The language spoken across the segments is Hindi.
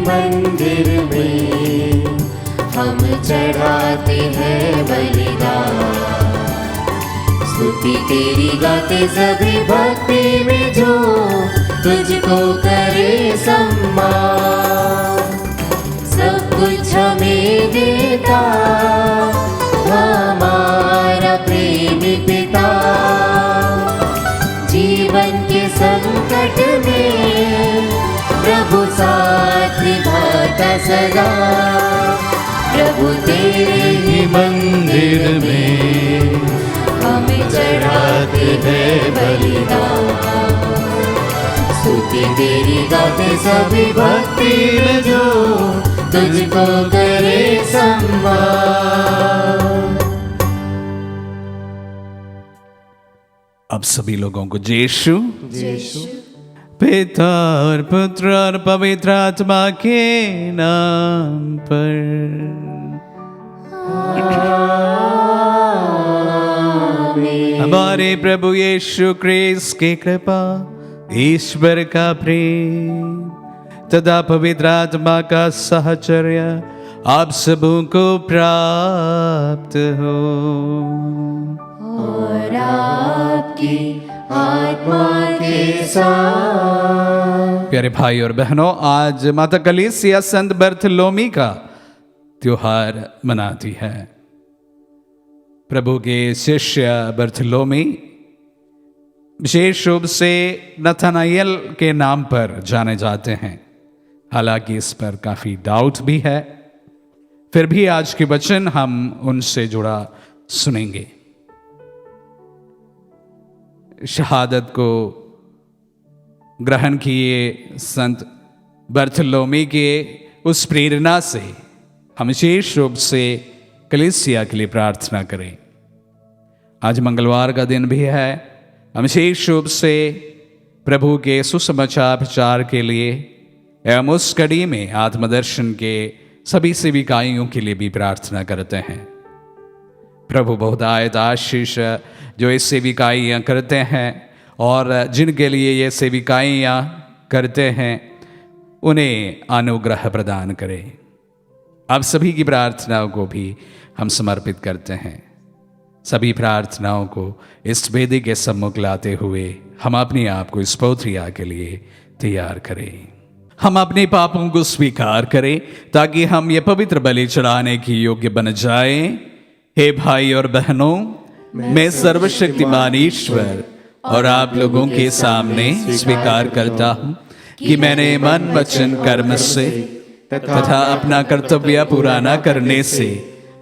मंदिर में हम चढ़ाते हैं बलिदान। स्तुति तेरी गाते सभी भक्ति में जो तुझको करे सम्मान। सब कुछ हमें देता हमारा प्रेमी पिता। जीवन के संकट में प्रभु साथ निभाता सदा। प्रभु तेरे ही मंदिर में हमें चढ़ाते हैं बलिदान। स्तुति तेरी गाते सभी भक्ति में जो तुझको करे सम्मान। अब सभी लोगों को यीशु पिता और पुत्र और पवित्र आत्मा के नाम पर हमारे प्रभु यीशु क्रिस्त की कृपा, ईश्वर का प्रेम तथा पवित्र आत्मा का साहचर्य आप सबों को प्राप्त हो और आपकी आत्मा के साथ। प्यारे भाई और बहनों, आज माता कलीसिया संत बर्थलोमी का त्योहार मनाती है। प्रभु के शिष्य बर्थलोमी विशेष रूप से नथानाएल के नाम पर जाने जाते हैं। हालांकि इस पर काफी डाउट भी है, फिर भी आज के वचन हम उनसे जुड़ा सुनेंगे। शहादत को ग्रहण किए संत बर्थलोमी के उस प्रेरणा से हम विशेष रूप से कलीसिया के लिए प्रार्थना करें। आज मंगलवार का दिन भी है। हम विशेष रूप से प्रभु के सुसमाचार प्रचार के लिए एवं उस कड़ी में आत्मदर्शन के सभी सेविकाइयों के लिए भी प्रार्थना करते हैं। प्रभु बहुतायत आशीष जो ये सेविकाइयाँ करते हैं और जिनके लिए ये सेविकाइयाँ करते हैं उन्हें अनुग्रह प्रदान करें। अब सभी की प्रार्थनाओं को भी हम समर्पित करते हैं। सभी प्रार्थनाओं को इस वेदी के सम्मुख लाते हुए हम अपने आप को इस पौत्रिया के लिए तैयार करें। हम अपने पापों को स्वीकार करें ताकि हम ये पवित्र बलि चढ़ाने की योग्य बन जाएं। हे भाई और बहनों, मैं सर्वशक्तिमान ईश्वर और आप लोगों के सामने स्वीकार करता हूँ कि मैंने मन वचन कर्म से तथा अपना कर्तव्य पूरा न करने से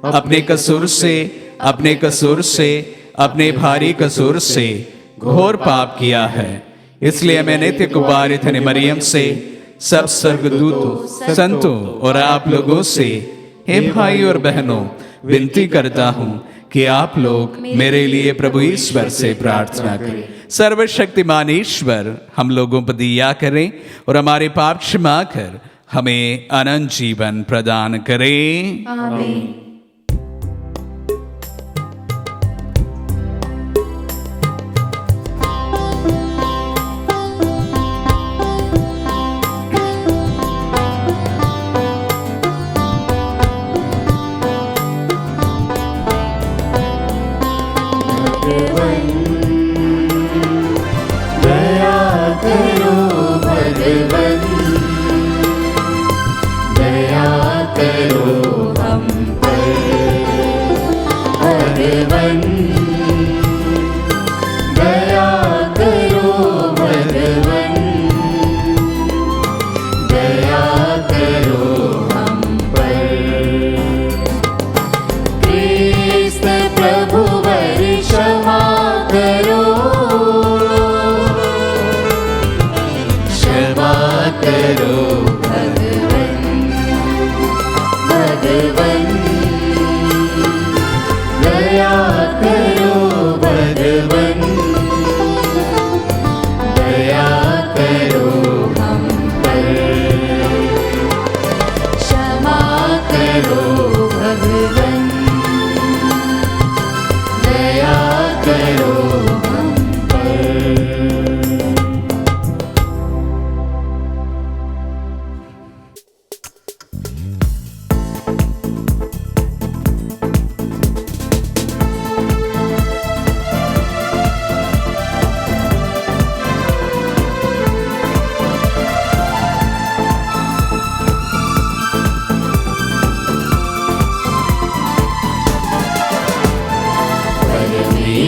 अपने कसूर से अपने भारी कसूर से घोर पाप किया है। इसलिए मैं नित्य कुमारी धन्य मरियम से, सब स्वर्गदूतों, संतों और आप लोगों से, हे भाई और बहनों, विनती करता हूँ कि आप लोग मेरे लिए प्रभु ईश्वर से प्रार्थना करें। सर्वशक्तिमान ईश्वर हम लोगों पर दया करें और हमारे पाप क्षमा कर हमें अनंत जीवन प्रदान करें। आमीन।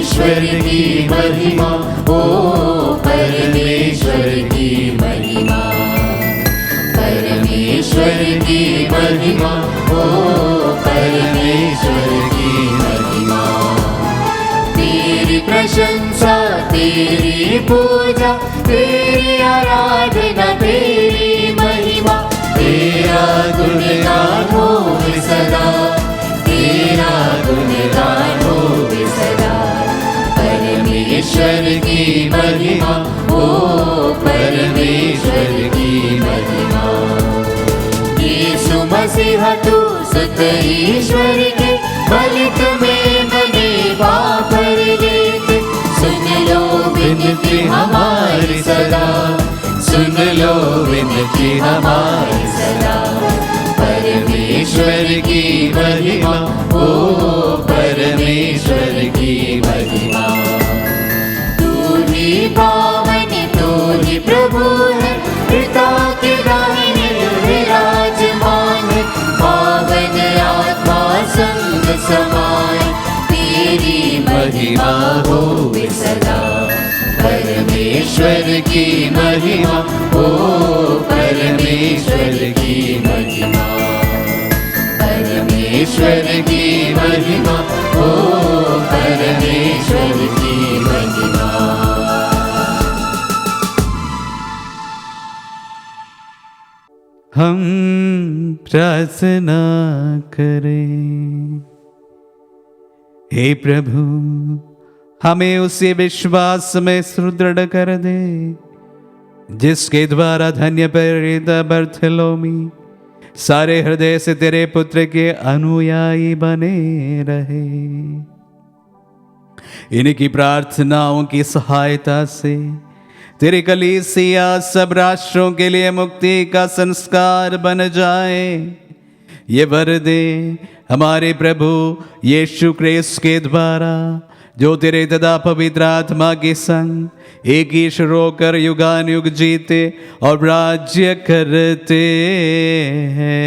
परमेश्वर की महिमा, ओ परमेश्वर की महिमा, परमेश्वर की महिमा, ओ परमेश्वर की महिमा। तेरी प्रशंसा, तेरी पूजा, तेरी आराधना, तेरी महिमा, तेरा गुणगान हो सदा, तेरा गुणगान हो सदा। परमेश्वर की महिमा, ओ परमेश्वर की महिमा। यीशु मसीह तू सुत ईश्वर के, बलित में बने पापर लेते। सुन लो विनती हमारी सदा, सुन लो विनती हमारी सदा। परमेश्वर की महिमा, ओ परमेश्वर की महिमा। तू ही पावन, तू ही प्रभु है, पिता के दाहिने विराजमान है। पावन आत्मा संग समाए, तेरी महिमा हो सदा। परमेश्वर की महिमा, ओ परमेश्वर की महिमा, परमेश्वर की महिमा, ओ परमेश्वर की महिमा। हम प्रार्थना करें। हे प्रभु, हमें उसी विश्वास में सुदृढ़ कर दे जिसके द्वारा धन्य प्रेरित बर्थोलोमी सारे हृदय से तेरे पुत्र के अनुयायी बने रहे। इनकी प्रार्थनाओं की सहायता से तेरी कलीसिया सब राष्ट्रों के लिए मुक्ति का संस्कार बन जाए। ये वर दे हमारे प्रभु यीशु क्रिस्त के द्वारा, जो तेरे तथा पवित्र आत्मा के संग एक ईश्वर होकर युगान युग जीते और राज्य करते हैं।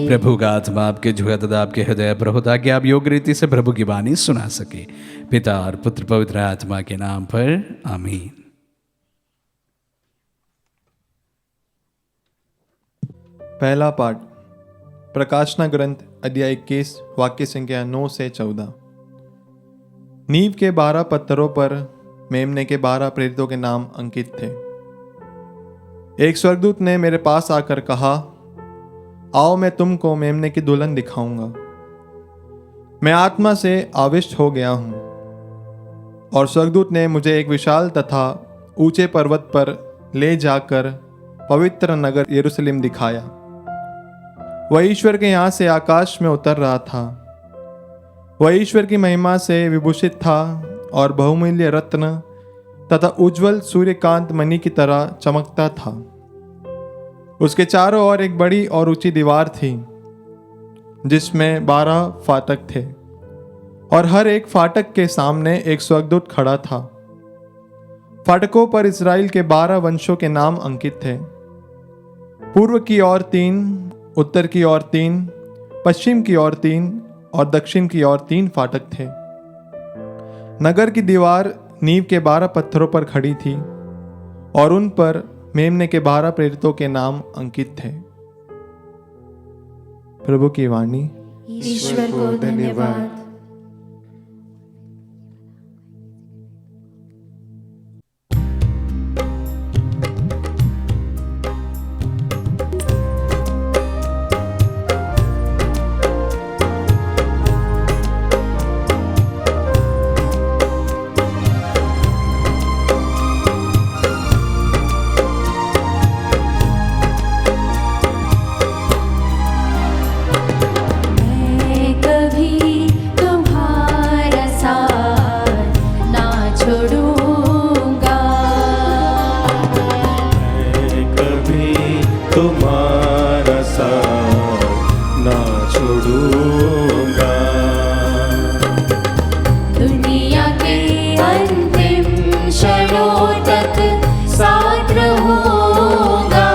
प्रभु का आत्मा आपके जुगा तथा आपके हृदय पर हो, ताकि आप योग्य रीति से प्रभु की वाणी सुना सके। पिता और पुत्र पवित्र आत्मा के नाम पर आमीन। पहला पाठ प्रकाशना ग्रंथ अध्याय 21 वाक्य संख्या 9 से 14। नींव के 12 पत्थरों पर मेमने के 12 प्रेरितों के नाम अंकित थे। एक स्वर्गदूत ने मेरे पास आकर कहा, आओ मैं तुमको मेमने की दुल्हन दिखाऊंगा। मैं आत्मा से आविष्ट हो गया हूं और स्वर्गदूत ने मुझे एक विशाल तथा ऊंचे पर्वत पर ले जाकर पवित्र नगर यरूशलेम दिखाया। वह ईश्वर के यहाँ से आकाश में उतर रहा था। वह ईश्वर की महिमा से विभूषित था और बहुमूल्य रत्न तथा उज्जवल सूर्यकांत मणि की तरह चमकता था। उसके चारों ओर एक बड़ी और ऊंची दीवार थी जिसमें 12 फाटक थे और हर एक फाटक के सामने एक स्वर्गदूत खड़ा था। फाटकों पर इस्राएल के 12 वंशों के नाम अंकित थे। पूर्व की ओर 3, उत्तर की ओर 3, पश्चिम की ओर 3 और दक्षिण की ओर 3 फाटक थे। नगर की दीवार नींव के 12 पत्थरों पर खड़ी थी और उन पर मेमने के 12 प्रेरितों के नाम अंकित थे। प्रभु की वाणी। ईश्वर को धन्यवाद। तुम्हारा साथ ना छोड़ूंगा। दुनिया के अंतिम क्षणों तक साथ रहूंगा।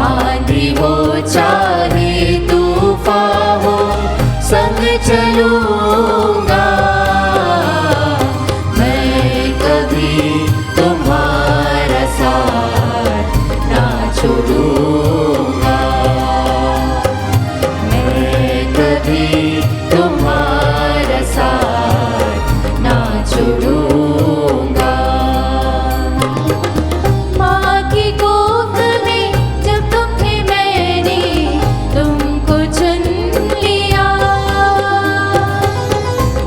आंधी आंधी हो चाहे तूफान हो, संग चलूंगा। मैं कभी तुम्हारा साथ ना छोड़ूंगा। मैं कभी तुम्हारा साथ ना छोड़ूंगा। माँ की गोद में जब तुम थे मैंने तुमको चुन लिया।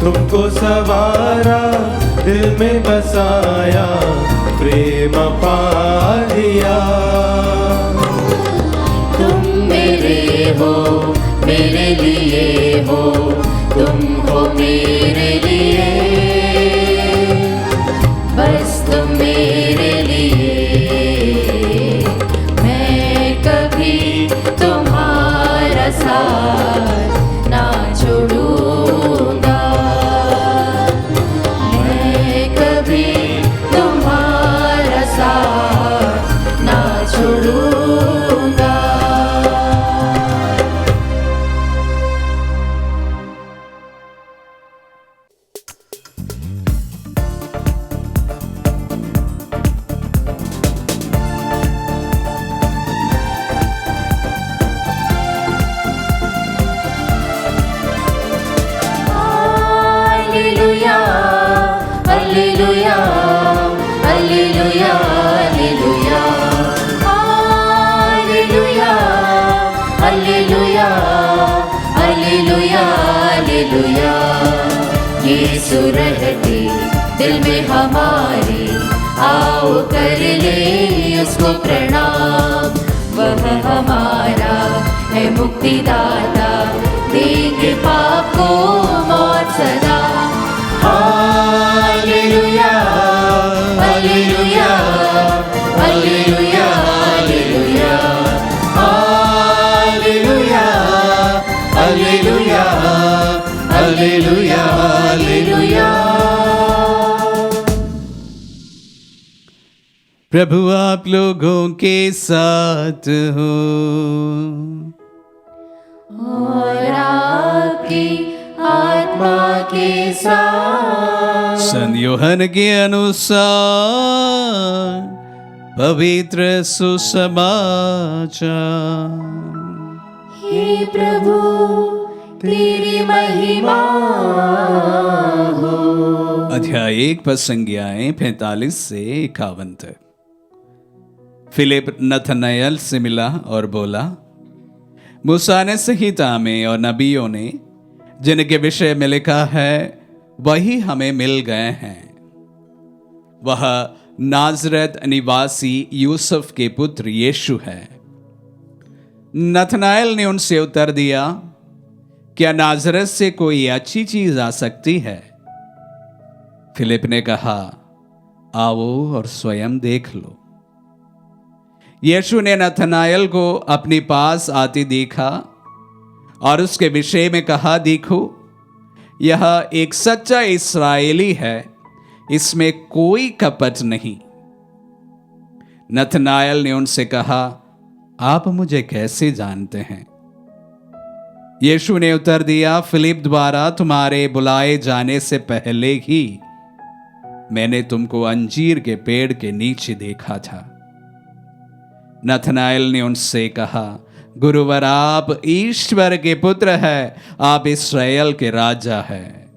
तुमको सवारा, दिल में बसाया, प्रेम पा लिया। तुम मेरे हो, मेरे लिए हो, तुम हो मेरे लिए, बस तुम मेरे लिए। मैं कभी तुम्हारा साथ ना छोड़ूंगा। मैं कभी तुम्हारा साथ ना छोड़ूंगा। Alleluia, Alleluia, Alleluia, Alleluia, Alleluia, Alleluia, Alleluia, Alleluia। यीशु रहते दिल में हमारे, आओ कर ले उसको प्रणाम। वह हमारा है मुक्तिदाता, देंगे पाप को मौत सदा। Hallelujah, hallelujah, hallelujah, hallelujah, hallelujah, hallelujah, hallelujah, hallelujah. प्रभु आप लोगों के साथ हो और आपकी आत्मा के साथ। संत यूहन्ना के अनुसार पवित्र सुसमाचार। हे प्रभु तेरी महिमा हो। अध्याय 1 पद संज्ञाएं 45 से 51 तक। फिलिप नथनएल से मिला और बोला, मूसा ने संहिता में और नबियों ने जिनके विषय में लिखा है वही हमें मिल गए हैं। वह नाजरत निवासी यूसुफ के पुत्र यीशु है। नथनाएल ने उनसे उत्तर दिया, क्या नाजरत से कोई अच्छी चीज आ सकती है? फिलिप ने कहा, आओ और स्वयं देख लो। यीशु ने नथनाएल को अपने पास आते देखा और उसके विषय में कहा, देखो यह एक सच्चा इस्राएली है, इसमें कोई कपट नहीं। नथनाएल ने उनसे कहा, आप मुझे कैसे जानते हैं? यीशु ने उत्तर दिया, फिलिप द्वारा तुम्हारे बुलाए जाने से पहले ही मैंने तुमको अंजीर के पेड़ के नीचे देखा था। नथनाएल ने उनसे कहा, गुरुवर आप ईश्वर के पुत्र हैं, आप इस्राएल के राजा हैं।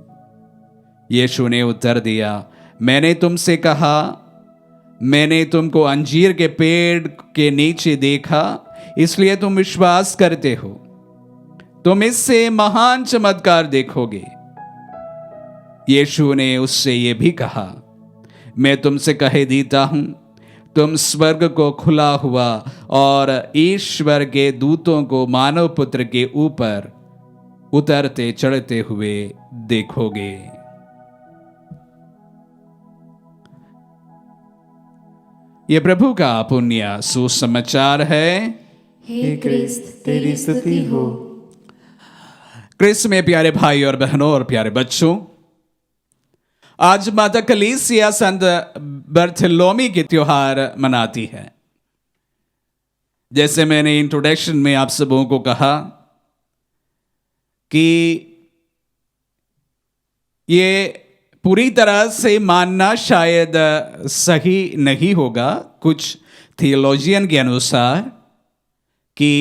यीशु ने उत्तर दिया, मैंने तुमसे कहा, मैंने तुमको अंजीर के पेड़ के नीचे देखा, इसलिए तुम विश्वास करते हो। तुम इससे महान चमत्कार देखोगे। यीशु ने उससे यह भी कहा, मैं तुमसे कह देता हूं, तुम स्वर्ग को खुला हुआ और ईश्वर के दूतों को मानव पुत्र के ऊपर उतरते चढ़ते हुए देखोगे। यह प्रभु का पुण्य सुसमाचार है। हे क्रिस्त तेरी स्तुति हो। क्रिस्त में प्यारे भाई और बहनों और प्यारे बच्चों, आज माता कलीसिया संत बर्थोलोमी की त्योहार मनाती है। जैसे मैंने इंट्रोडक्शन में आप सबों को कहा कि ये पूरी तरह से मानना शायद सही नहीं होगा कुछ थियोलॉजियन के अनुसार कि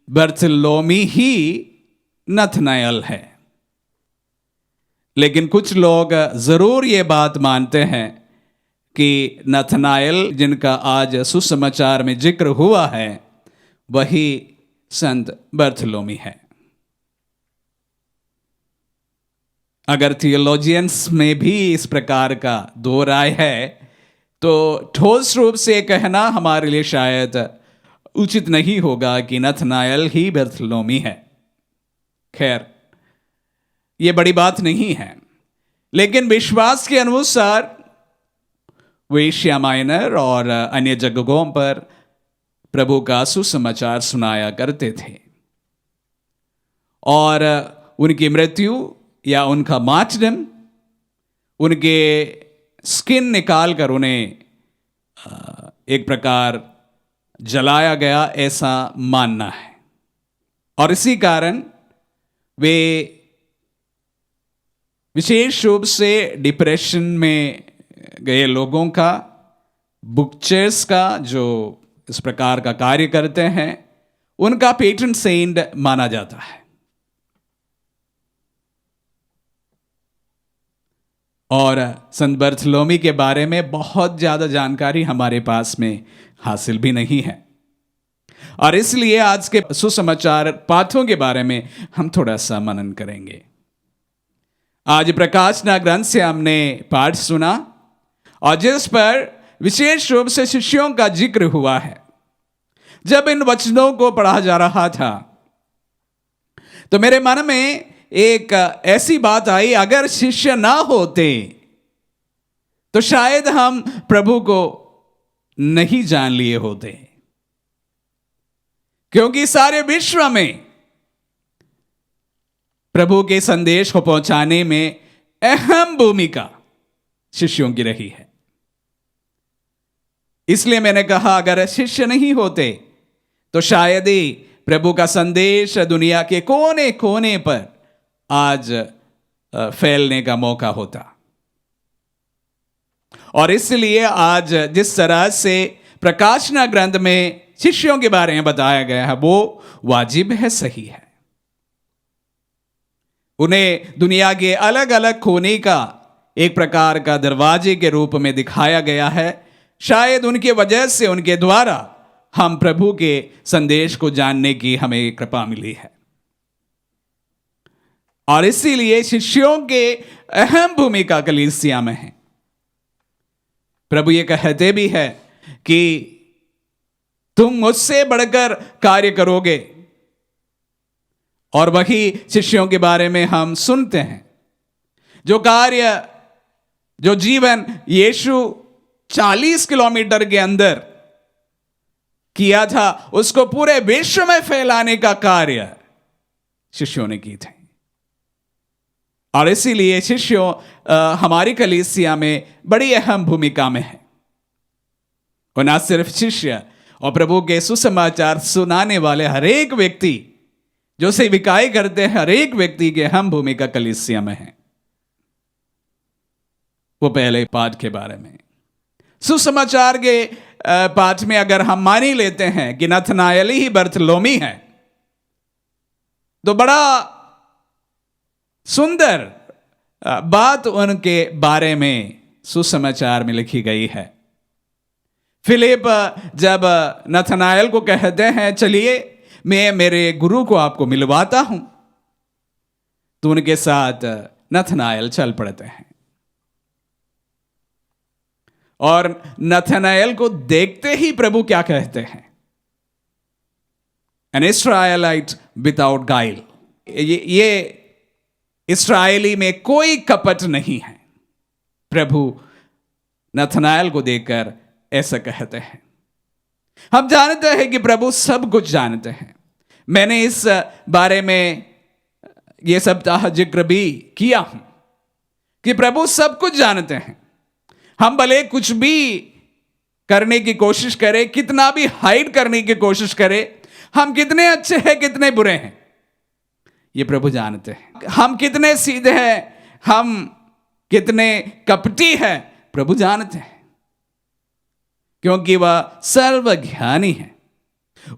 बर्थलोमी ही नथनाएल है, लेकिन कुछ लोग जरूर ये बात मानते हैं कि नथनाएल जिनका आज सुसमाचार में जिक्र हुआ है वही संत बर्थलोमी है। अगर थियोलॉजियंस में भी इस प्रकार का दो राय है तो ठोस रूप से कहना हमारे लिए शायद उचित नहीं होगा कि नथनाएल ही बर्थलोमी है। खैर, ये बड़ी बात नहीं है, लेकिन विश्वास के अनुसार वे एशिया माइनर और अन्य जगहों पर प्रभु का सुसमाचार सुनाया करते थे और उनकी मृत्यु या उनका मार्टरडम, उनके स्किन निकाल कर उन्हें एक प्रकार जलाया गया ऐसा मानना है। और इसी कारण वे विशेष रूप से डिप्रेशन में गए लोगों का, बुकचर्स का, जो इस प्रकार का कार्य करते हैं, उनका पेट्रन सेंट माना जाता है। और संत बर्थलोमी के बारे में बहुत ज्यादा जानकारी हमारे पास में हासिल भी नहीं है, और इसलिए आज के सुसमाचार पाठों के बारे में हम थोड़ा सा मनन करेंगे। आज प्रकाशना ग्रंथ से हमने पाठ सुना और जिस पर विशेष रूप से शिष्यों का जिक्र हुआ है। जब इन वचनों को पढ़ा जा रहा था तो मेरे मन में एक ऐसी बात आई, अगर शिष्य ना होते तो शायद हम प्रभु को नहीं जान लिए होते, क्योंकि सारे विश्व में प्रभु के संदेश को पहुंचाने में अहम भूमिका शिष्यों की रही है। इसलिए मैंने कहा, अगर शिष्य नहीं होते तो शायद ही प्रभु का संदेश दुनिया के कोने कोने पर आज फैलने का मौका होता। और इसलिए आज जिस तरह से प्रकाशना ग्रंथ में शिष्यों के बारे में बताया गया है वो वाजिब है, सही है। उन्हें दुनिया के अलग अलग कोने का एक प्रकार का दरवाजे के रूप में दिखाया गया है। शायद उनके वजह से, उनके द्वारा हम प्रभु के संदेश को जानने की हमें कृपा मिली है। और इसीलिए शिष्यों के अहम भूमिका कलीसिया में है। प्रभु ये कहते भी है कि तुम मुझसे बढ़कर कार्य करोगे, और वही शिष्यों के बारे में हम सुनते हैं। जो कार्य, जो जीवन यीशु 40 किलोमीटर के अंदर किया था, उसको पूरे विश्व में फैलाने का कार्य शिष्यों ने की थे। और इसीलिए शिष्यों हमारी कलीसिया में बड़ी अहम भूमिका में है। और ना सिर्फ शिष्य, और प्रभु के सुसमाचार सुनाने वाले हर एक व्यक्ति जो सेविकाई करते हैं, हर एक व्यक्ति की अहम भूमिका कलीसिया में है। वो पहले पाठ के बारे में, सुसमाचार के पाठ में अगर हम मान ही लेते हैं कि नथनाएल ही बर्थलोमी है, तो बड़ा सुंदर बात उनके बारे में सुसमाचार में लिखी गई है। फिलिप जब नथनाएल को कहते हैं चलिए मैं मेरे गुरु को आपको मिलवाता हूं, तो उनके साथ नथनाएल चल पड़ते हैं। और नथनाएल को देखते ही प्रभु क्या कहते हैं, एन इस्राएलाइट विदाउट गाइल। ये इस्राएली में कोई कपट नहीं है। प्रभु नथनाएल को देखकर ऐसा कहते हैं। हम जानते हैं कि प्रभु सब कुछ जानते हैं। मैंने इस बारे में यह सप्ताह जिक्र भी किया हूं कि प्रभु सब कुछ जानते हैं। हम भले कुछ भी करने की कोशिश करे, कितना भी हाइड करने की कोशिश करे, हम कितने अच्छे हैं कितने बुरे हैं ये प्रभु जानते हैं। हम कितने सीधे हैं, हम कितने कपटी हैं, प्रभु जानते हैं, क्योंकि वह सर्वज्ञानी है।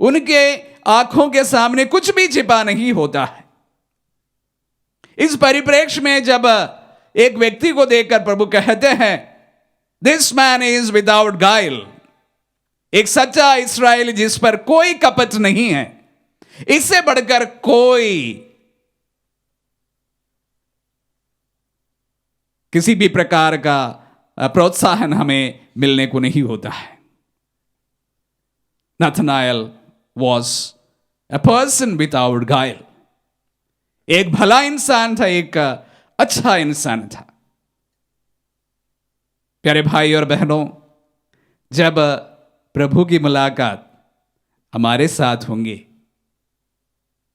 उनके आंखों के सामने कुछ भी छिपा नहीं होता है। इस परिप्रेक्ष्य में जब एक व्यक्ति को देखकर प्रभु कहते हैं दिस मैन इज विदाउट गाइल, एक सच्चा इस्राएली जिस पर कोई कपट नहीं है, इससे बढ़कर कोई किसी भी प्रकार का प्रोत्साहन हमें मिलने को नहीं होता है। नथनाएल was a person without guile, एक भला इंसान था, एक अच्छा इंसान था। प्यारे भाई और बहनों, जब प्रभु की मुलाकात हमारे साथ होंगी,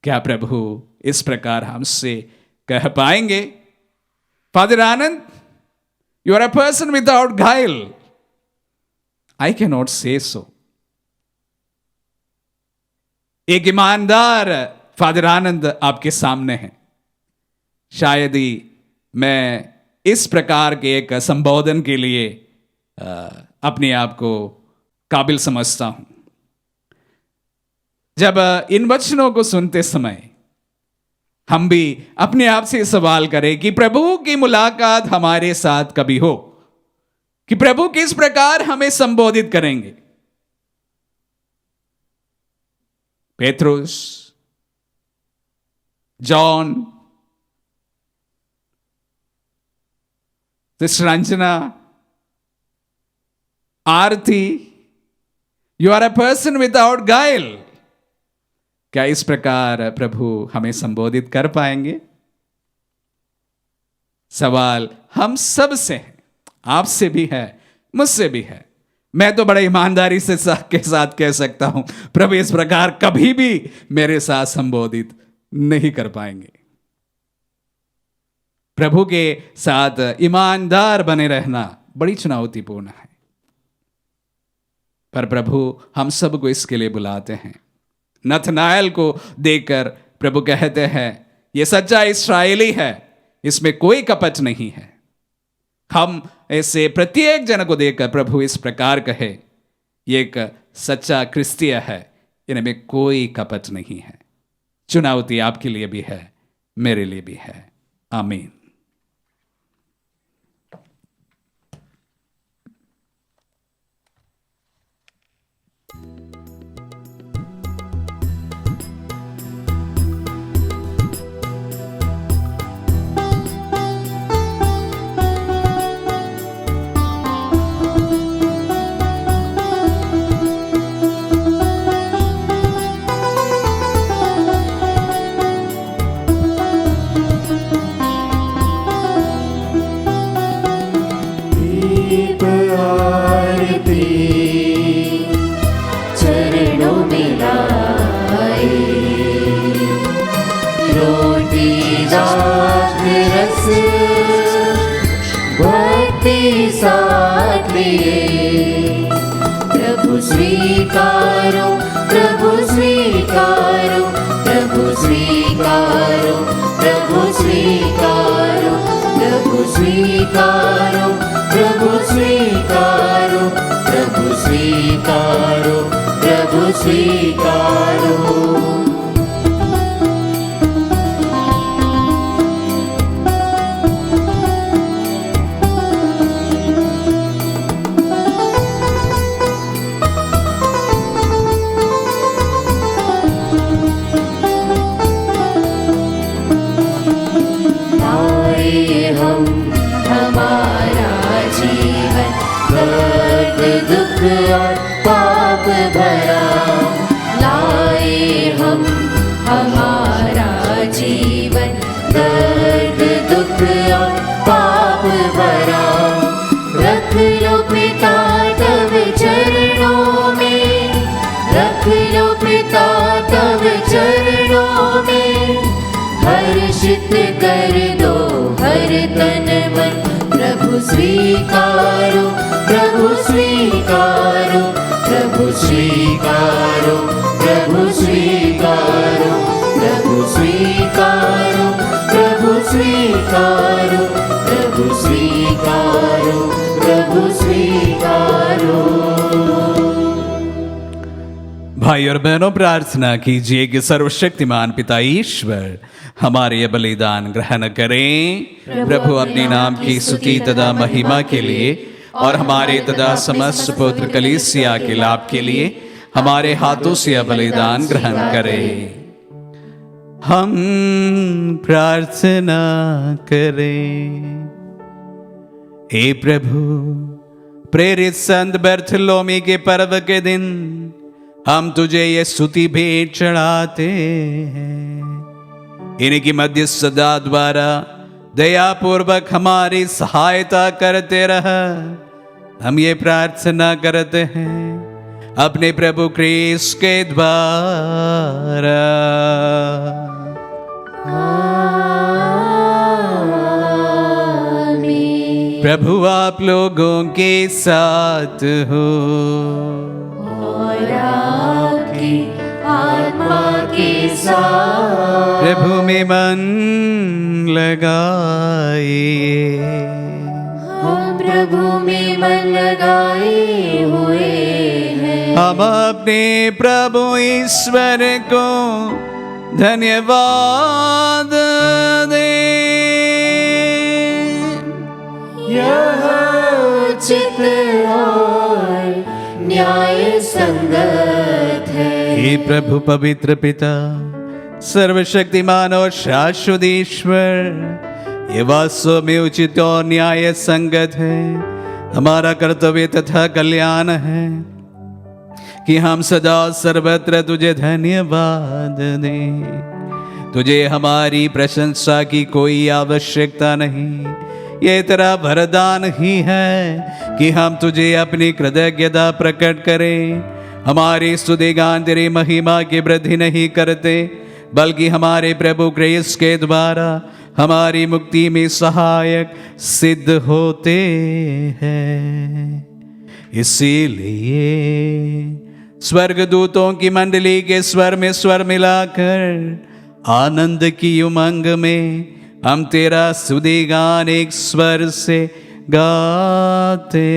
क्या प्रभु इस प्रकार हमसे कह पाएंगे father Anand, you are a person without guile? I can not से सो। एक ईमानदार फादर आनंद आपके सामने हैं। शायद ही मैं इस प्रकार के एक संबोधन के लिए अपने आप को काबिल समझता हूं। जब इन वचनों को सुनते समय हम भी अपने आप से सवाल करें कि प्रभु की मुलाकात हमारे साथ कभी हो, कि प्रभु किस प्रकार हमें संबोधित करेंगे। Petros, John, sister Anjana, Aarti, you are a person without guilt. क्या इस प्रकार प्रभु हमें संबोधित कर पाएंगे? सवाल हम सब से है, आपसे भी है, मुझसे भी है। मैं तो बड़े ईमानदारी से के साथ कह सकता हूं प्रभु इस प्रकार कभी भी मेरे साथ संबोधित नहीं कर पाएंगे। प्रभु के साथ ईमानदार बने रहना बड़ी चुनौतीपूर्ण है, पर प्रभु हम सबको इसके लिए बुलाते हैं। नथनाएल को देखकर प्रभु कहते हैं ये सच्चा इस्राएली है, इसमें कोई कपट नहीं है। हम ऐसे प्रत्येक जन को देखकर प्रभु इस प्रकार कहे ये एक सच्चा क्रिस्तीय है, इनमें कोई कपट नहीं है। चुनौती आपके लिए भी है, मेरे लिए भी है। आमीन। साथ लिए प्रभु स्वीकारो, प्रभु स्वीकारो, प्रभु स्वीकारो, प्रभु स्वीकारो, प्रभु स्वीकारो, प्रभु स्वीकारो, प्रभु स्वीकारो, प्रभु स्वीकारो। दुख और पाप भरा लाए हम हमारा जीवन, दर्द दुख और पाप भरा। रख लो पिता तब चरणों में, रख लो पिता तब चरणों में, हर्षित कर दो हर तन मन। प्रभु स्वीकारो, प्रभु प्रभु स्वीकारो, प्रभु स्वीकारो, प्रभु स्वीकारो, प्रभु स्वीकारो, प्रभु स्वीकारो, प्रभु स्वीकारो, प्रभु स्वीकारो। भाई और बहनों, प्रार्थना कीजिए कि सर्वशक्तिमान पिता ईश्वर हमारे ये बलिदान ग्रहण करें। प्रभु अपने नाम की स्तुति तथा महिमा के लिए और हमारे तथा समस्त पुत्र कलीसिया के लाभ के लिए हमारे हाथों से यह बलिदान ग्रहण करें। हम प्रार्थना करें। हे प्रभु, प्रेरित संत बर्थोलोमी के पर्व के दिन हम तुझे ये स्तुति भेंट चढ़ाते हैं। इनकी मध्यस्थता द्वारा दयापूर्वक हमारी सहायता करते रह, हम ये प्रार्थना करते हैं अपने प्रभु क्रिस्त के द्वारा। प्रभु आप लोगों के साथ हो और आपकी आत्मा के साथ। प्रभु में मन लगाइए। हम प्रभु में मन लगाए हुए हैं। हम अपने प्रभु ईश्वर को धन्यवाद दें। यह उचित और न्याय संगत है। हे प्रभु पवित्र पिता, सर्वशक्तिमान और शाश्वत ईश्वर, ये वास्तव में उचित और न्याय संगत है, हमारा कर्तव्य तथा कल्याण है कि हम सदा सर्वत्र तुझे धन्यवाद दें। तुझे हमारी प्रशंसा की कोई आवश्यकता नहीं, ये तेरा वरदान ही है कि हम तुझे अपनी कृतज्ञता प्रकट करें। हमारी स्तुति गान तेरी महिमा की वृद्धि नहीं करते, बल्कि हमारे प्रभु क्रिस्त के द्वारा हमारी मुक्ति में सहायक सिद्ध होते हैं। इसीलिए स्वर्गदूतों की मंडली के स्वर में स्वर मिलाकर आनंद की उमंग में हम तेरा स्तुति गान एक स्वर से गाते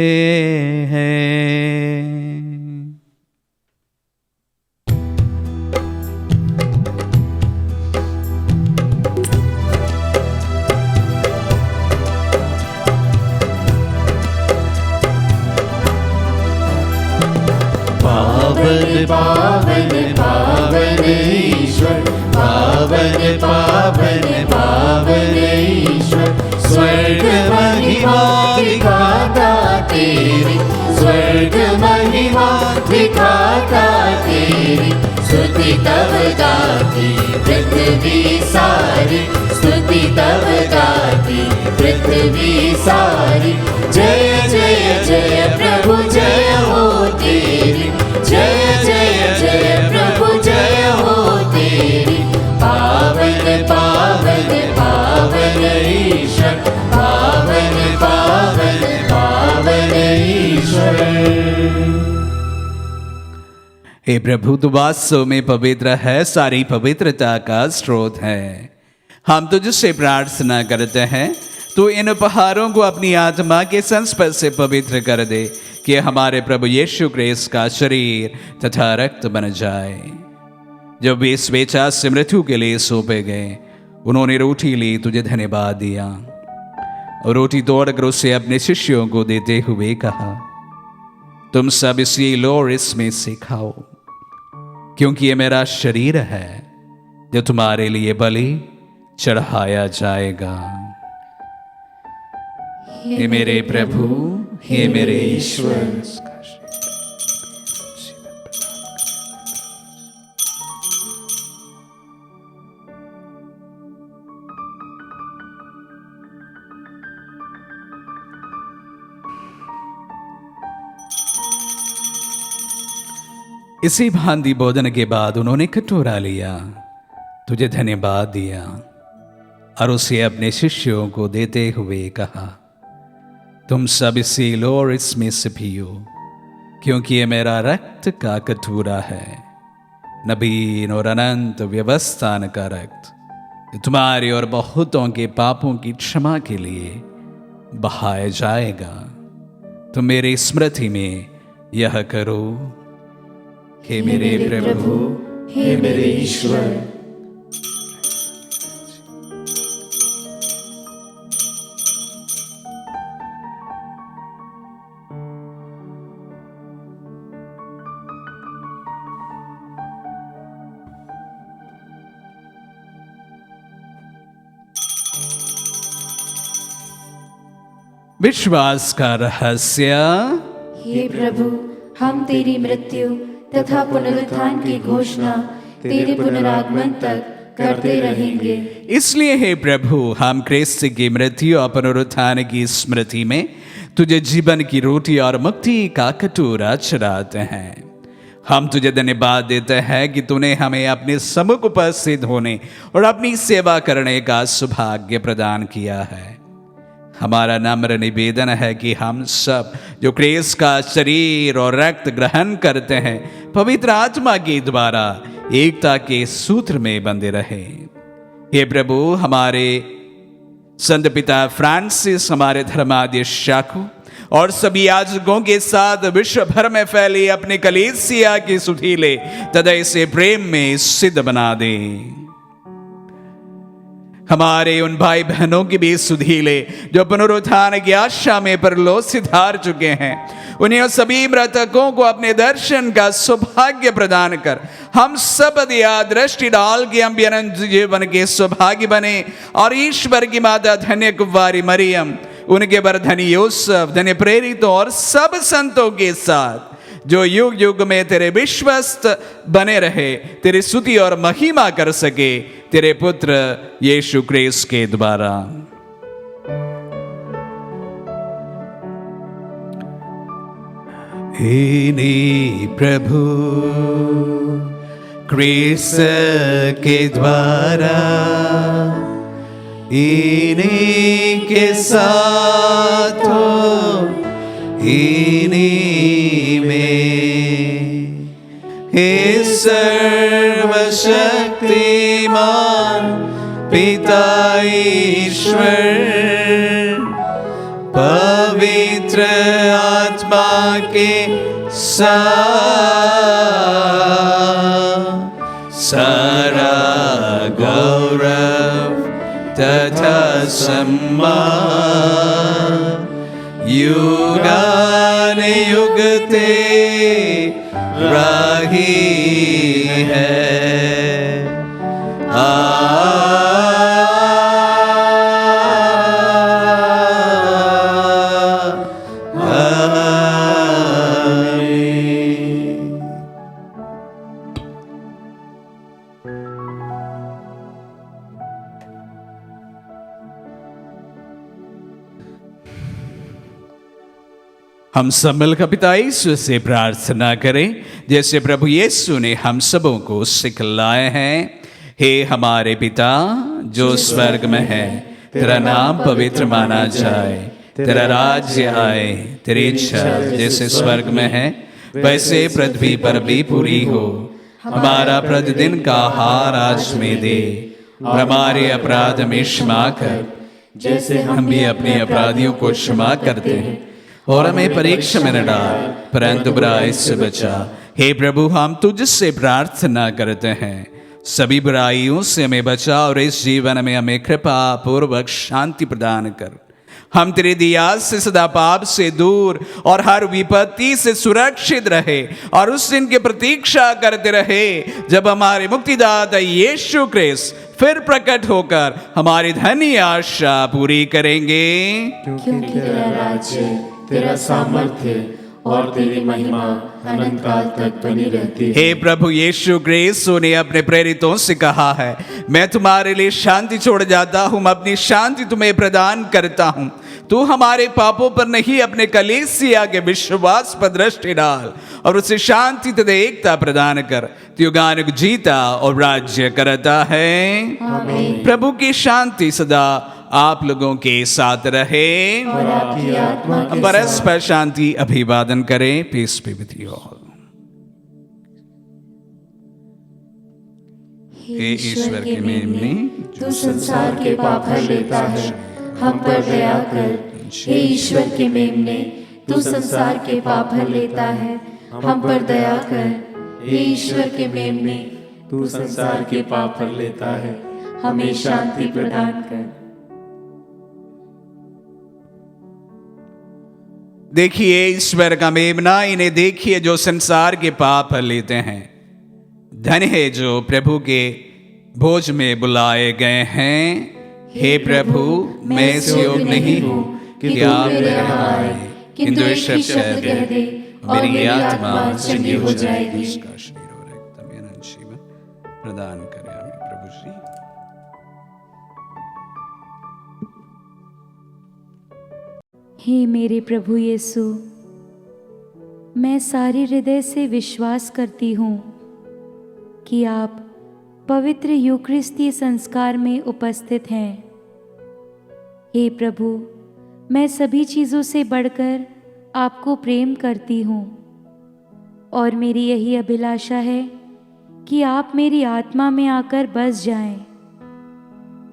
हैं। पावन पावन पावन ईश्वर, पावन पावन पावन ईश्वर, स्वर्ग महिमा दिखाता तेरी, स्वर्ग महिमा दिखाता तेरी। स्तुति तब गाती पृथ्वी सारी, स्तुति तब गाती पृथ्वी सारी। जय जय जय प्रभु जय हो तेरी, जय जय जय प्रभु जय हो तेरी। पावन पावन पावन ईश्वर, पावन पावन पावन ईश्वर। हे प्रभु, तू वास्तव में पवित्र है, सारी पवित्रता का स्रोत है। हम तुझसे प्रार्थना करते हैं, तू इन उपहारों को अपनी आत्मा के संस्पर्श से पवित्र कर दे कि हमारे प्रभु यीशु क्रिस्त का शरीर तथा रक्त बन जाए। जब वे स्वेच्छा से मृत्यु के लिए सौंपे गए, उन्होंने रोटी ली, तुझे धन्यवाद दिया और रोटी तोड़कर उसे अपने शिष्यों को देते हुए कहा, तुम सब इसी लो और इसमें से खाओ, क्योंकि ये मेरा शरीर है जो तुम्हारे लिए बलि चढ़ाया जाएगा। हे मेरे प्रभु, हे मेरे ईश्वर, इसी भांति भोजन के बाद उन्होंने कटोरा लिया, तुझे धन्यवाद दिया और उसे अपने शिष्यों को देते हुए कहा, तुम सब इसे लो और इसमें से पियो, क्योंकि ये मेरा रक्त का कटोरा है, नवीन और अनंत व्यवस्थान का रक्त, ये तुम्हारे और बहुतों के पापों की क्षमा के लिए बहाया जाएगा। तुम मेरी स्मृति में यह करो। हे मेरे प्रभु, हे मेरे ईश्वर। विश्वास का रहस्य। हे प्रभु, हम तेरी मृत्यु तथा पुनरुत्थान की घोषणा तेरे पुनरागमन तक करते रहेंगे। इसलिए हे प्रभु, हम क्रिस्त की मृत्यु और पुनरुत्थान की स्मृति में तुझे जीवन की रोटी और मुक्ति का कटोरा चढ़ाते हैं। हम तुझे धन्यवाद देते हैं कि तूने हमें अपने सम्मुख उपस्थित होने और अपनी सेवा करने का सौभाग्य प्रदान किया है। हमारा नम्र निवेदन है कि हम सब जो क्रिस्त का शरीर और रक्त ग्रहण करते हैं, पवित्र आत्मा के द्वारा एकता के सूत्र में बंधे रहे। हे प्रभु, हमारे संत पिता फ्रांसिस, हमारे धर्माध्यक्षों और सभी याजकों के साथ विश्व भर में फैली अपने कलीसिया के सुधीले हृदय से प्रेम में सिद्ध बना दे। हमारे उन भाई बहनों की भी सुधीले जो पुनरुत्थान की आशा में परलोक सिधार चुके हैं, उन्हें और सभी मृतकों को अपने दर्शन का सौभाग्य प्रदान कर हम सब दिया दृष्टि डाल के हम भी अनंत जीवन के सौभाग्य बने। और ईश्वर की माता धन्य कुंवारी मरियम, उनके बर धन्य यूसुफ, धन्य प्रेरितों और सब संतों के साथ जो युग युग में तेरे विश्वस्त बने रहे, तेरी स्तुति और महिमा कर सके तेरे पुत्र यीशु क्रिस्त के द्वारा। इन्हीं प्रभु क्रिस्त के द्वारा, इन्हीं के साथ हो, इन्हीं में हे सर्वशक्तिमान पिता ईश्वर, पवित्र आत्मा के साथ सारा गौरव तथा सम्मान युगान युग तेरा ही है। हम सब मिलकर पिता यीशु से प्रार्थना करें, जैसे प्रभु यीशु ने हम सबों को सिखलाए हैं। हे हमारे पिता जो स्वर्ग में है, तेरा नाम पवित्र माना जाए, तेरा राज्य आए, तेरी इच्छा जैसे स्वर्ग में है वैसे पृथ्वी पर भी पूरी हो। हमारा प्रतिदिन का आहार आज में दे, और हमारे अपराध में क्षमा कर जैसे हम भी अपने अपराधियों को क्षमा करते हैं, और हमें परीक्षा में न डाल परंतु बुराई से बचा। हे प्रभु, हम तुझसे प्रार्थना करते हैं, सभी बुराइयों से हमें बचा और इस जीवन में हमें कृपा पूर्वक शांति प्रदान कर। हम तेरे दिया से सदा पाप से दूर और हर विपत्ति से सुरक्षित रहे, और उस दिन की प्रतीक्षा करते रहे जब हमारे मुक्तिदाता यीशु क्रिस्त फिर प्रकट होकर हमारी धन्य आशा पूरी करेंगे। क्योंकि तेरा राज्य, तेरा सामर्थ्य और तेरी महिमा अनंत काल तक बनी रहती है। हे प्रभु यीशु क्रिस्त ने अपने प्रेरितों से कहा है, मैं तुम्हारे लिए शांति छोड़ जाता हूँ, अपनी शांति तुम्हें प्रदान करता हूँ। तू हमारे पापों पर नहीं, अपने कलीसिया के विश्वास पर दृष्टि डाल और उसे शांति तथा एकता प्रदान कर। युगानुग जीता और राज्य करता है। आमीन। प्रभु की शांति सदा आप लोगों के साथ रहे और आपकी आत्मा के परस्पर शांति अभिवादन करें। Peace be with you all. हे ईश्वर के मेमने, तू संसार के पाप हर लेता है, हम पर दया कर। हे ईश्वर के मेमने, तू संसार के पाप हर लेता है, हम पर दया कर। हे ईश्वर के मेमने, तू संसार के पाप हर लेता है, हमें शांति प्रदान कर। देखिए ईश्वर का मेमना, इन्हें देखिए जो संसार के पाप हर लेते हैं। धन्य है जो प्रभु के भोज में बुलाए गए हैं। हे प्रभु, मैं इस योग नहीं हूँ कि आप मेरे यहाँ आए, किंतु एक शब्द कह दे और मेरी आत्मा चंगी हो जाएगी। उसका शरीर और रक्त में अनंत जीवन प्रदान करे हमें प्रभु जी। हे मेरे प्रभु यीशु, मैं सारे हृदय से विश्वास करती हूँ कि आप पवित्र यूकरिस्तीय संस्कार में उपस्थित हैं। हे प्रभु, मैं सभी चीज़ों से बढ़कर आपको प्रेम करती हूँ और मेरी यही अभिलाषा है कि आप मेरी आत्मा में आकर बस जाएं,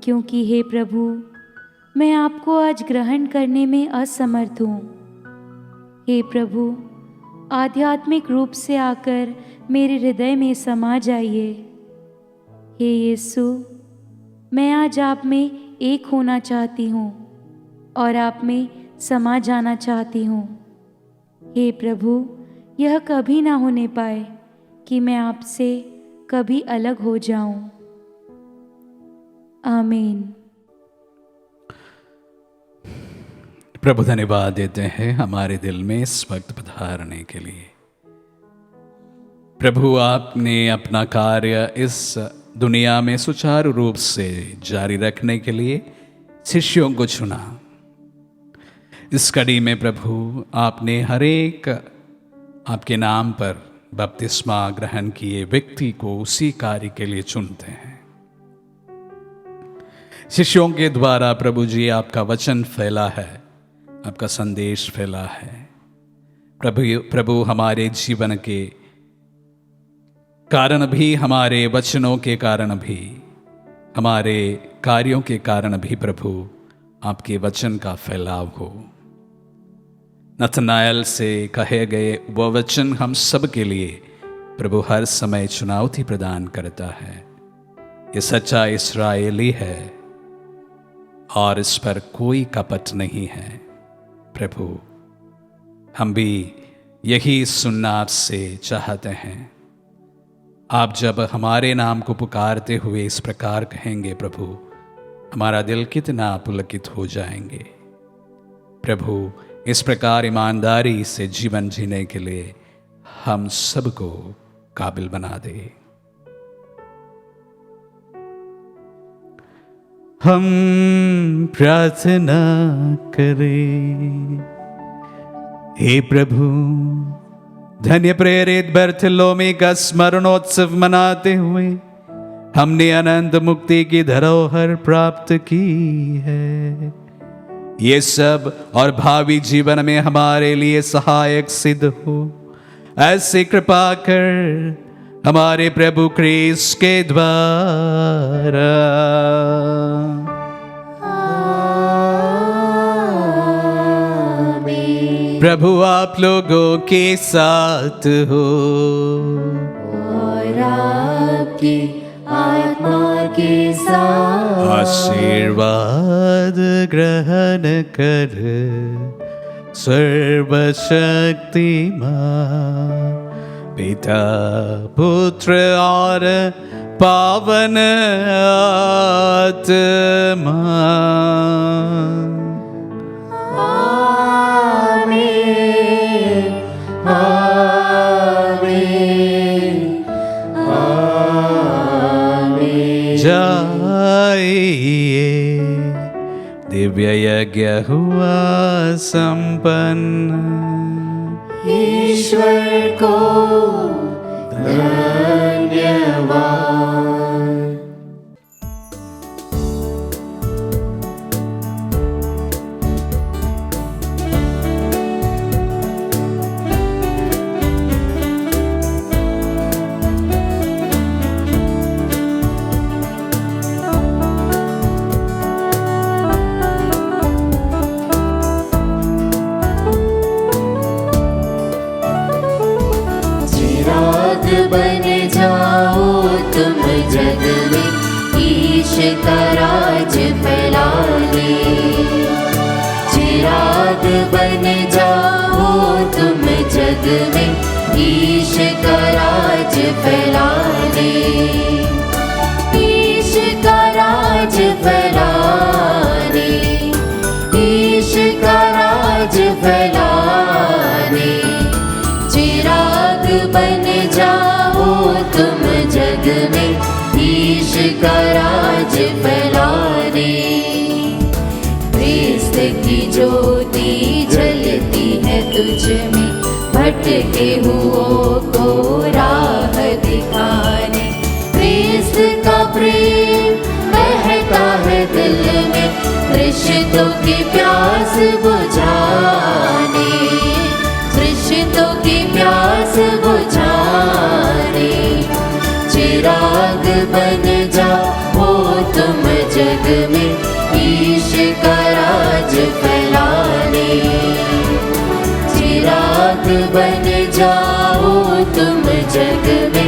क्योंकि हे प्रभु, मैं आपको आज ग्रहण करने में असमर्थ हूँ। हे प्रभु, आध्यात्मिक रूप से आकर मेरे हृदय में समा जाइए। हे यीशु, मैं आज आप में एक होना चाहती हूँ और आप में समा जाना चाहती हूँ। हे प्रभु, यह कभी ना होने पाए कि मैं आपसे कभी अलग हो जाऊं। आमीन। प्रभु धन्यवाद देते हैं हमारे दिल में इस वक्त पधारने के लिए। प्रभु, आपने अपना कार्य इस दुनिया में सुचारू रूप से जारी रखने के लिए शिष्यों को चुना। इस कड़ी में प्रभु, आपने हर एक आपके नाम पर बपतिस्मा ग्रहण किए व्यक्ति को उसी कार्य के लिए चुनते हैं। शिष्यों के द्वारा प्रभु जी आपका वचन फैला है, आपका संदेश फैला है। प्रभु हमारे जीवन के कारण भी, हमारे वचनों के कारण भी, हमारे कार्यों के कारण भी प्रभु आपके वचन का फैलाव हो। नतनाएल से कहे गए वह वचन हम सब के लिए प्रभु हर समय चुनौती प्रदान करता है। ये सच्चा इस्राएली है और इस पर कोई कपट नहीं है। प्रभु, हम भी यही सुनना आपसे चाहते हैं। आप जब हमारे नाम को पुकारते हुए इस प्रकार कहेंगे प्रभु, हमारा दिल कितना पुलकित हो जाएंगे। प्रभु, इस प्रकार ईमानदारी से जीवन जीने के लिए हम सबको काबिल बना दे। हम प्रार्थना करें। हे प्रभु, धन्य प्रेरित बर्थोलोमेव का स्मरणोत्सव मनाते हुए हमने अनंत मुक्ति की धरोहर प्राप्त की है। ये सब और भावी जीवन में हमारे लिए सहायक सिद्ध हो, ऐसी कृपा कर हमारे प्रभु क्रिस्त के द्वारा। प्रभु आप लोगों के साथ हो और आपकी आत्मा के साथ। आशीर्वाद ग्रहण कर सर्वशक्तिमान पिता, पुत्र और पावन आत्मा। आमीन, आमीन, आमीन। जाइए, दिव्य यज्ञ हुआ संपन्न। ईश्वर को धन्यवाद। जग में ईश का राज फैला दे। चिराग बन जाओ तुम जग में ईश का राज फैला दे। ईश का राज फैला दे। ईश का राज फैला दे। चिराग बन जाओ तुम जग में ईश का राज फैला दे। क्रिस्त की ज्योति जलती है तुझ में, भटके हुओं को राह दिखाने। क्रिस्त का प्रेम बहता है दिल में, रिश्तों की प्यास बुझाने। रिश्तों की प्यास बुझाने। चिराग बन जाओ तुम जग में ईश का राज फैलाने। चिराग बन जाओ तुम जग में